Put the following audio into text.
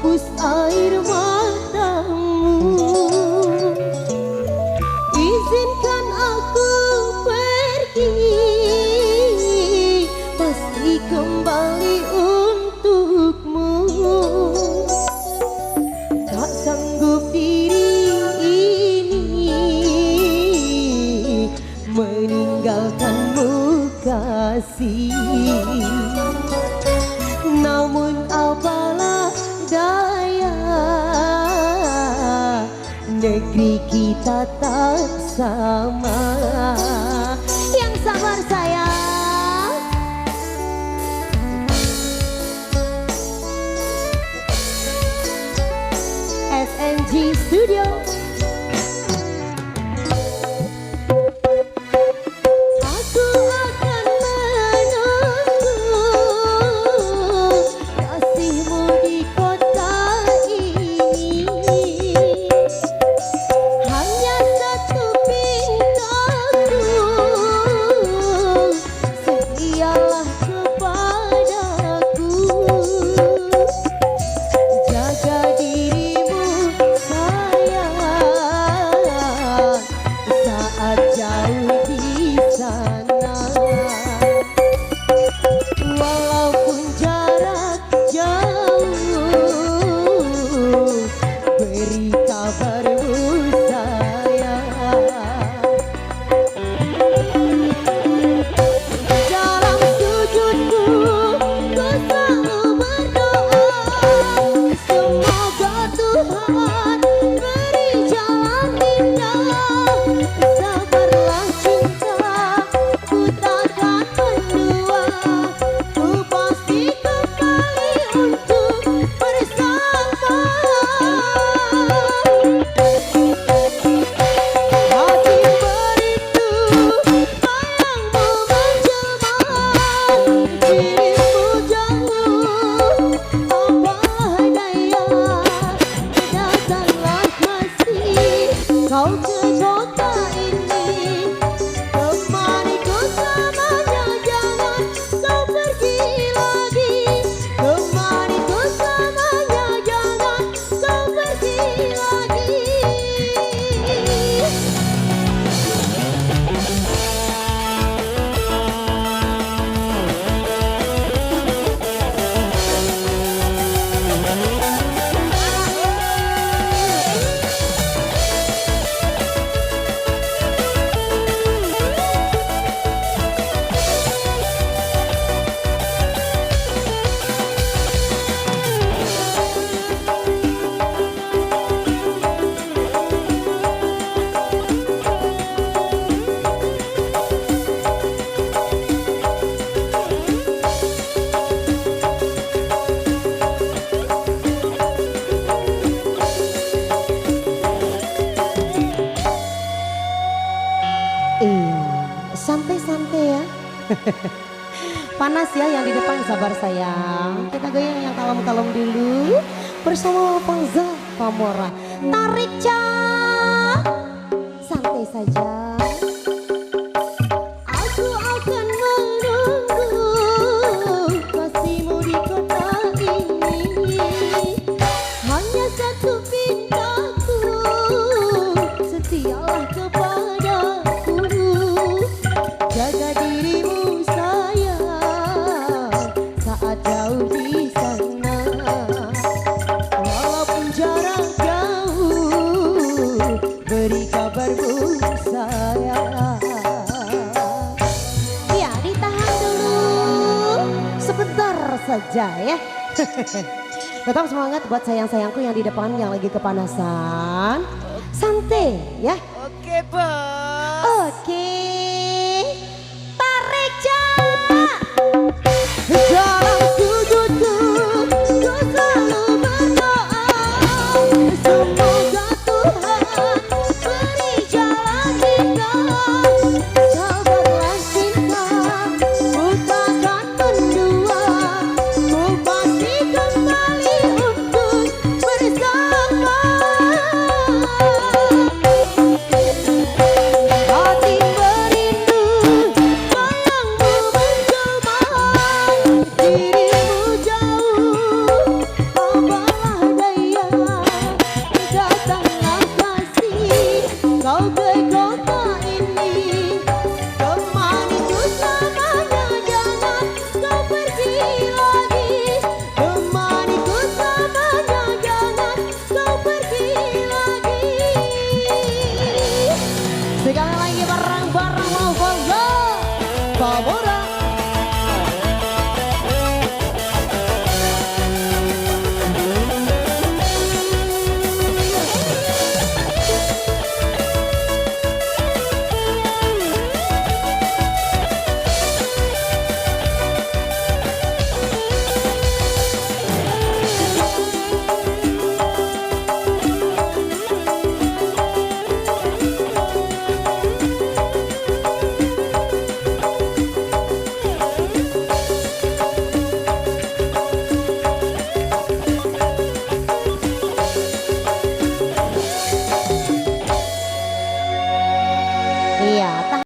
hapus air matamu. Izinkan aku pergi, pasti kembali untukmu. Tak sanggup diri ini meninggalkanmu kasih. Namun apalah daya, negeri kita tak sama. Yang sabar sayang. SNG Studio. Aku akan menunggu kasihmu di kota ini. Hanya satu pintaku, setialah kepadaku. Jaga dirimu sayang, saat jauh di sana. Walaupun jarak jauh, beri kabarmu sayang. Dalam sujudku ku selalu berdoa, semoga Tuhan beri jalan indah. Sabarlah cinta, ku takkan mendua, ku pasti kembali untuk bersama. Hati beritu bayangmu menjelma, dirimu jauh, apa daya. Datanglah kasih kau ke kota ini, temaniku selamanya, jangan kau pergi lagi. Temaniku selamanya, jangan kau pergi lagi. Santai-santai ya. Panas ya yang di depan, sabar sayang. Kita goyang yang kalem-kalem dulu bersama Fauza Pamora. Tarik Cak, santai saja. Aku akan menunggu kasihmu di kota ini. Hanya satu pintaku, setialah kepadaku. Jaga dirimu sayang, saat jauh di sana. Walaupun jarak jauh, beri kabarmu sayang. Ya, ditahan dulu sebentar saja ya. Tetap semangat buat sayang-sayangku yang di depan yang lagi kepanasan. Santai ya. Oke, Bos. Oke. Tarik Cak. Dalam sujudku ku selalu berdoa, semoga Tuhan beri jalan indah. Sabarlah cinta, ku takkan mendua, ku pasti kembali untuk bersama. Bara